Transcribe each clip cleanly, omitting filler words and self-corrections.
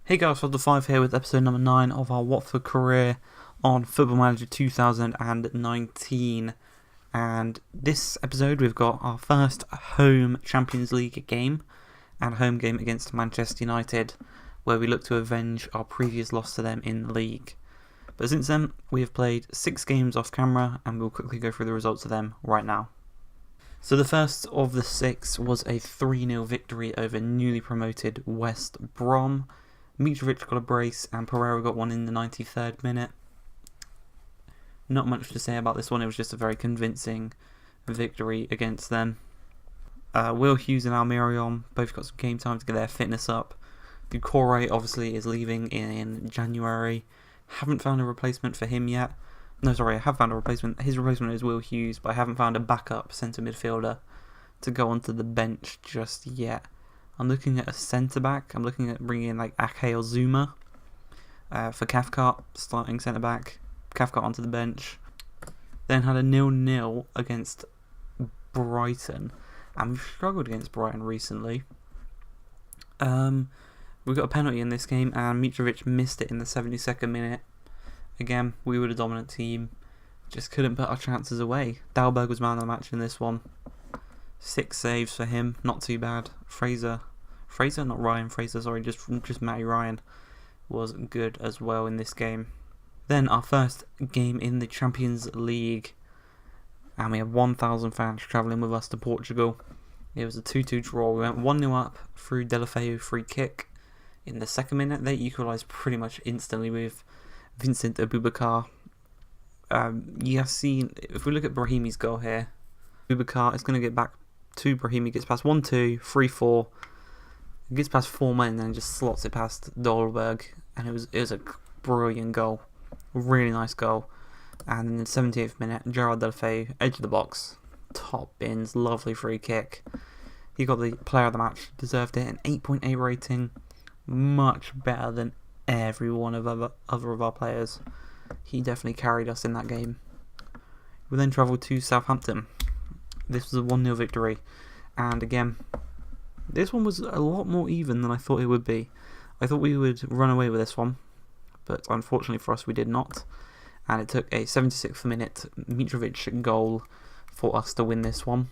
Hey guys, WATFORD here with episode number 9 of our Watford career on Football Manager 2019. And this episode we've got our first home Champions League game and a home game against Manchester United, where we look to avenge our previous loss to them in the league. But since then, we have played 6 games off camera and we'll quickly go through the results of them right now. So the first of the 6 was a 3-0 victory over newly promoted West Brom. Mitrovic got a brace and Pereira got one in the 93rd minute. Not much to say about this one, it was just a very convincing victory against them. Will Hughes and Almirion both got some game time to get their fitness up. Doucouré obviously is leaving in January. Haven't found a replacement for him yet. No, sorry, I have found a replacement. His replacement is Will Hughes, but I haven't found a backup centre midfielder to go onto the bench just yet. I'm looking at a centre-back. I'm looking at bringing in like Ake or Zuma for Cathcart, starting centre-back. Cathcart onto the bench. Then had a 0-0 against Brighton. And we've struggled against Brighton recently. We got a penalty in this game and Mitrovic missed it in the 72nd minute. Again, we were the dominant team. Just couldn't put our chances away. Dalberg was man of the match in this one. 6 saves for him, not too bad. Fraser, not Ryan Fraser, sorry, just Matty Ryan was good as well in this game. Then our first game in the Champions League, and we had 1,000 fans travelling with us to Portugal. It was a 2-2 draw. We went 1-0 up through Delafeu free kick in the 2nd minute. They equalised pretty much instantly with Vincent Abubakar. If we look at Brahimi's goal here, Abubakar is going to get back to Brahimi, gets past 1-2, 3-4, gets past 4 men and then just slots it past Dolberg, and it was a brilliant goal, really nice goal. And in the 78th minute, Gerard Delafeu, edge of the box, top bins, lovely free kick. He got the player of the match, deserved it, an 8.8 rating, much better than every one of other of our players. He definitely carried us in that game. We then travelled to Southampton. This was a 1-0 victory, and again, this one was a lot more even than I thought it would be. I thought we would run away with this one, but unfortunately for us we did not, and it took a 76th minute Mitrovic goal for us to win this one.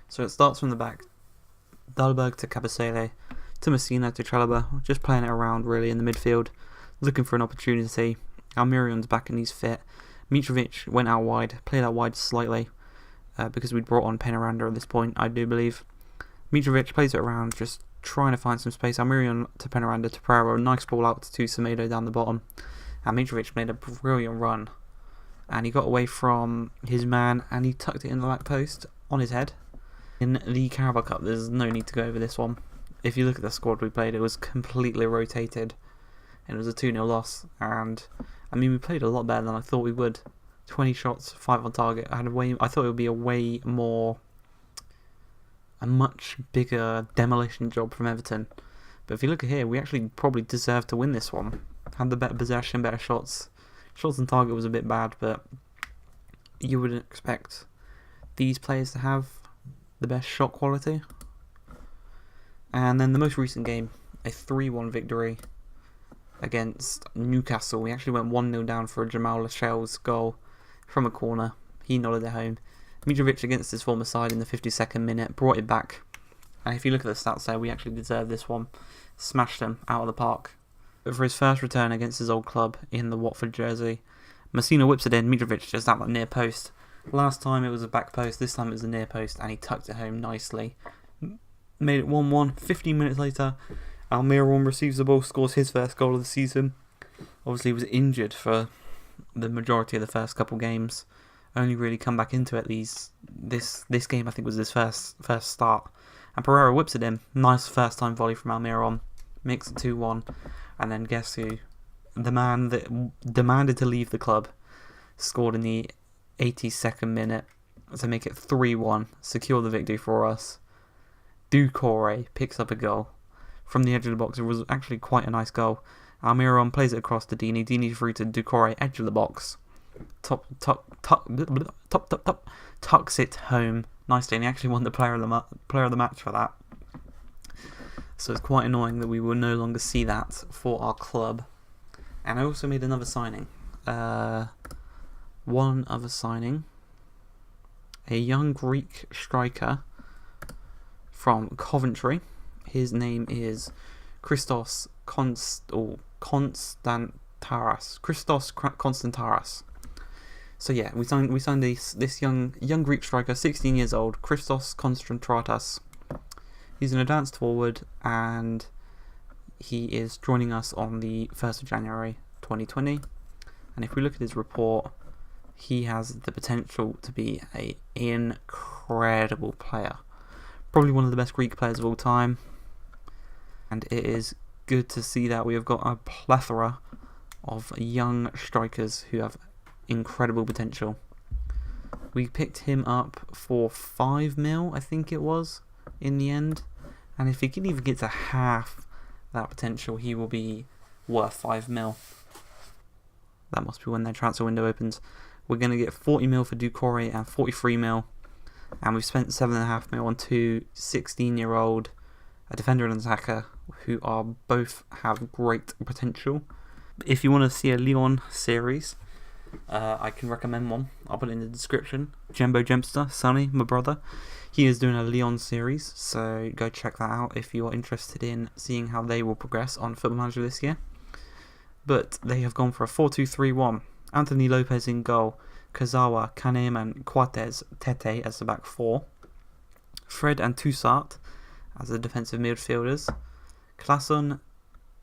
So it starts from the back, Dalberg to Cabasele, to Messina to Chalobah, just playing it around really in the midfield, looking for an opportunity. Almirion's back and he's fit. Mitrovic went out wide, played out wide slightly, because we'd brought on Penaranda at this point, I do believe. Mitrovic plays it around, just trying to find some space. Almirion to Penaranda to Pereira, nice ball out to Semedo down the bottom. And Mitrovic made a brilliant run. And he got away from his man and he tucked it in the back post on his head. In the Carabao Cup, there's no need to go over this one. If you look at the squad we played, it was completely rotated. And it was a 2-0 loss. And, I mean, we played a lot better than I thought we would. 20 shots, 5 on target. I thought it would be a much bigger demolition job from Everton. But if you look at here, we actually probably deserved to win this one. Had the better possession, better shots. Shots on target was a bit bad, but you wouldn't expect these players to have the best shot quality. And then the most recent game, a 3-1 victory against Newcastle. We actually went 1-0 down for a Jamal Lascelles goal from a corner. He nodded it home. Mitrovic against his former side in the 52nd minute, brought it back. And if you look at the stats there, we actually deserved this one. Smashed them out of the park. But for his first return against his old club in the Watford jersey, Messina whips it in, Mitrovic just out that near post. Last time it was a back post, this time it was a near post, and he tucked it home nicely. Made it 1-1. 15 minutes later, Almiron receives the ball, scores his first goal of the season. Obviously he was injured for the majority of the first couple games. Only really come back into it this game I think was his first start. And Pereira whips it in. Nice first time volley from Almiron. Makes it 2-1. And then guess who? The man that demanded to leave the club scored in the 82nd minute to make it 3-1. Secure the victory for us. Doucouré picks up a goal from the edge of the box. It was actually quite a nice goal. Almiron plays it across to Dini. Dini through to Doucouré, edge of the box. Tucks it home nicely, and he actually won the player of the match for that. So it's quite annoying that we will no longer see that for our club. And I also made another signing. One other signing. A young Greek striker from Coventry. His name is Christos Konstantaras. So yeah, we signed this young Greek striker, 16 years old, Christos Konstantaras. He's an advanced forward, and he is joining us on the 1st of January 2020. And if we look at his report, he has the potential to be an incredible player. Probably one of the best Greek players of all time. And it is good to see that we have got a plethora of young strikers who have incredible potential. We picked him up for 5 mil, I think it was, in the end. And if he can even get to half that potential, he will be worth 5 mil. That must be when their transfer window opens. We're going to get 40 mil for Doucouré and 43 mil. And we've spent 7.5 mil on two 16-year-old, a defender and an attacker, who are both have great potential. If you want to see a Lyon series, I can recommend one. I'll put it in the description. Jembo Jempster, Sonny, my brother, he is doing a Lyon series, so go check that out if you are interested in seeing how they will progress on Football Manager this year. But they have gone for a 4-2-3-1. Anthony Lopez in goal, Kazawa, Kanem and Coates Tete as the back four, Fred and Toussaint as the defensive midfielders, Classon,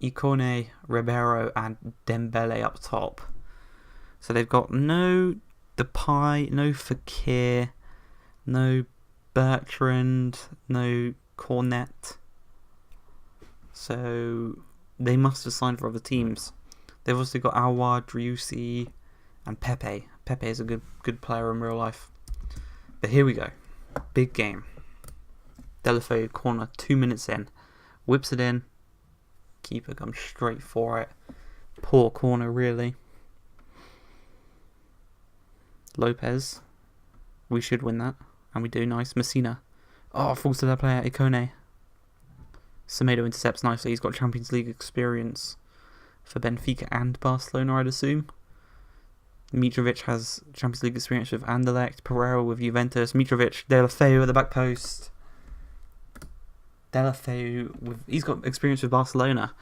Ikone, Ribeiro and Dembele up top. So they've got no Depay, no Fekir, no Bertrand, no Cornet. So they must have signed for other teams. They've also got Aouar, Driussi and Pepe. Pepe is a good player in real life. But here we go. Big game. Deulofeu corner 2 minutes in. Whips it in. Keeper comes straight for it. Poor corner, really. Lopez. We should win that. And we do. Nice. Messina. Oh, falls to their player. Ikone. Semedo intercepts nicely. He's got Champions League experience for Benfica and Barcelona, I'd assume. Mitrovic has Champions League experience with Anderlecht. Pereira with Juventus. Mitrovic. Deulofeu at the back post. Deulofeu, he's got experience with Barcelona.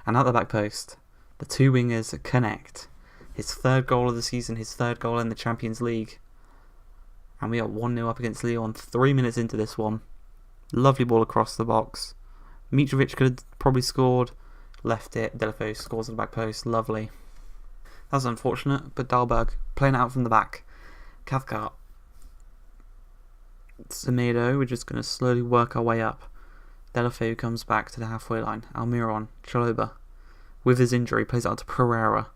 And at the back post, the two wingers connect. His third goal of the season, his third goal in the Champions League. And we are 1-0 up against Lyon 3 minutes into this one. Lovely ball across the box. Mitrovic could have probably scored. Left it. Deulofeu scores at the back post. Lovely. That's unfortunate, but Dahlberg playing it out from the back. Cathcart. Semedo, we're just going to slowly work our way up. Deulofeu comes back to the halfway line. Almiron, Chalobah, with his injury, plays it out to Pereira.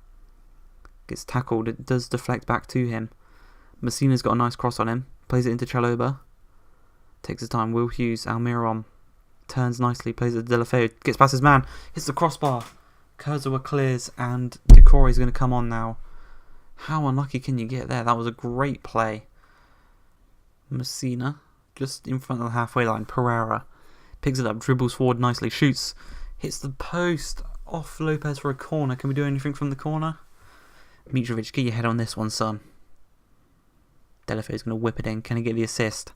Gets tackled, it does deflect back to him. Messina's got a nice cross on him. Plays it into Chalobah. Takes his time. Will Hughes, Almiron. Turns nicely, plays it to Deulofeu. Gets past his man. Hits the crossbar. Kurzawa clears and Doucouré is going to come on now. How unlucky can you get there? That was a great play. Messina, just in front of the halfway line. Pereira picks it up, dribbles forward nicely, shoots, hits the post. Off Lopez for a corner. Can we do anything from the corner? Mitrovic, get your head on this one, son. Deulofeu is going to whip it in. Can he get the assist?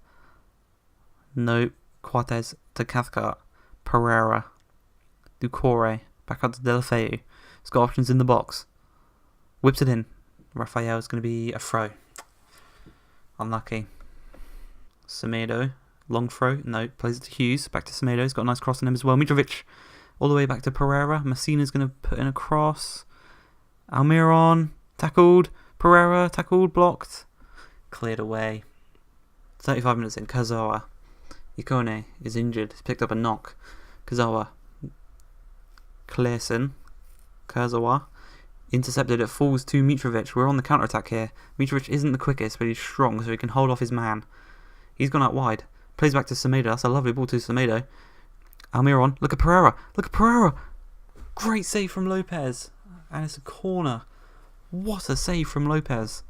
No. Coates to Cathcart. Pereira. Doucouré. Back out to Deulofeu. He's got options in the box. Whips it in. Raphael is going to be a throw. Unlucky. Semedo. Long throw. No. Plays it to Hughes. Back to Semedo. He's got a nice cross on him as well. Mitrovic. All the way back to Pereira. Messina's going to put in a cross. Almiron. Tackled. Pereira. Tackled. Blocked. Cleared away. 35 minutes in. Kurzawa. Ikone is injured. He's picked up a knock. Kurzawa. Clearson. Kurzawa. Intercepted. It falls to Mitrovic. We're on the counter-attack here. Mitrovic isn't the quickest, but he's strong, so he can hold off his man. He's gone out wide. Plays back to Semedo. That's a lovely ball to Semedo. Almiron. Look at Pereira. Look at Pereira. Great save from Lopez. And it's a corner. What a save from Lopez.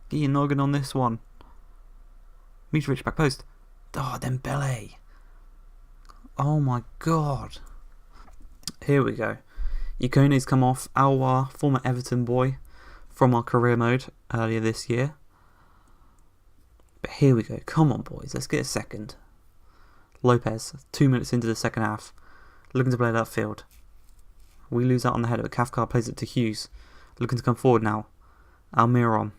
Get your noggin on this one. Mitrovic back post. Oh, Dembele. Oh my god. Here we go. Ikone's come off. Alwar, former Everton boy, from our career mode earlier this year. But here we go. Come on, boys. Let's get a second. Lopez, 2 minutes into the second half. Looking to play it upfield. We lose out on the header, but Cathcart plays it to Hughes. Looking to come forward now. Almiron.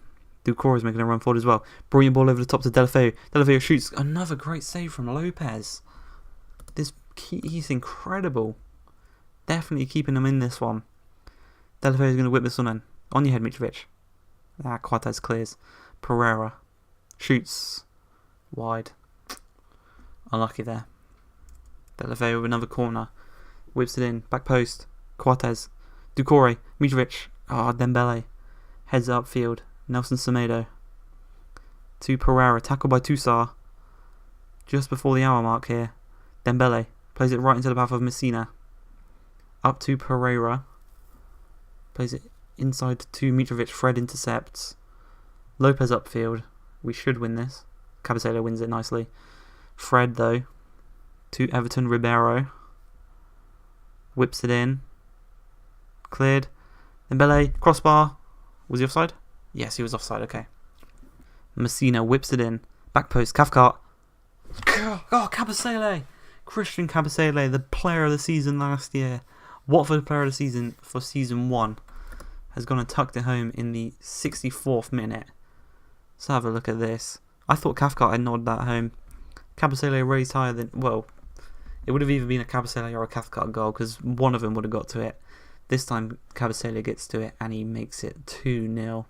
Ducour's making a run forward as well. Brilliant ball over the top to Delafeu. Delafeu shoots. Another great save from Lopez. He's incredible. Definitely keeping him in this one. Delafeu is going to whip this one in. On your head, Mitrovic. Cortez clears. Pereira shoots wide. Unlucky there. Delafeu with another corner. Whips it in. Back post. Cortez. Ducour. Mitrovic. Dembele. Heads upfield. Nelson Semedo. To Pereira. Tackled by Toussaint. Just before the hour mark here. Dembele. Plays it right into the path of Messina. Up to Pereira. Plays it inside to Mitrovic. Fred intercepts. Lopez upfield. We should win this. Cabecelo wins it nicely. Fred, though. To Everton. Ribeiro. Whips it in. Cleared. Dembele. Crossbar. Was he offside? Yes, he was offside. Okay. Messina whips it in. Back post. Cathcart. Cabecelo. Christian Cabecelo, the player of the season last year. Watford player of the season for season 1. Has gone and tucked it home in the 64th minute. Let's have a look at this. I thought Cathcart had nodded that home. Cabecelo raised higher than... Well, it would have either been a Cabecelo or a Cathcart goal because one of them would have got to it. This time Cabecelo gets to it and he makes it 2-0.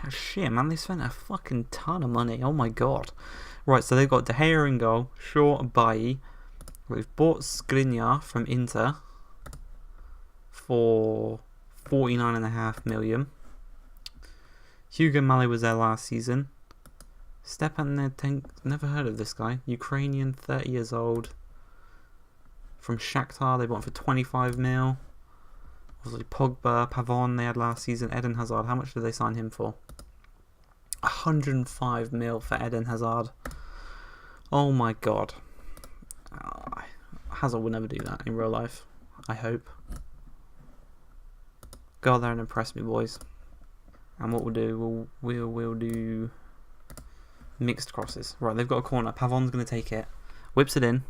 Shit, man, they spent a fucking ton of money. Oh my god. Right, so they've got De Gea in goal, Shaw, Bailly. We've bought Skriniar from Inter for 49.5 million. Hugo Mali was there last season. Stepan Netank, never heard of this guy. Ukrainian, 30 years old. From Shakhtar, they bought him for 25 mil. Obviously Pogba, Pavon they had last season. Eden Hazard, how much did they sign him for? 105 mil for Eden Hazard. Oh my god. Hazard would never do that in real life. I hope. Go out there and impress me, boys. And what we'll do, we'll do mixed crosses. Right, they've got a corner. Pavon's going to take it. Whips it in.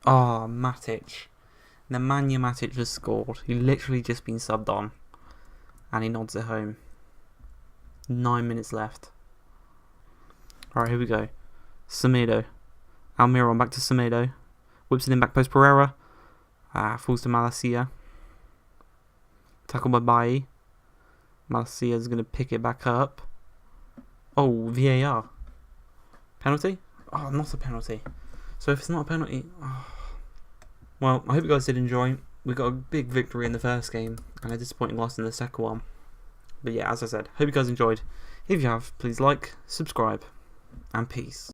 Matic. Nemanja Matic has scored. He literally just been subbed on. And he nods it home. 9 minutes left. Alright, here we go. Semedo. Almiron back to Semedo. Whips it in back post Pereira. Falls to Malacia. Tackled by Bailly. Malacia is going to pick it back up. Oh, VAR. Penalty? Oh, not a penalty. So if it's not a penalty... Well, I hope you guys did enjoy. We got a big victory in the first game and a disappointing loss in the second one. But yeah, as I said, hope you guys enjoyed. If you have, please like, subscribe, and peace.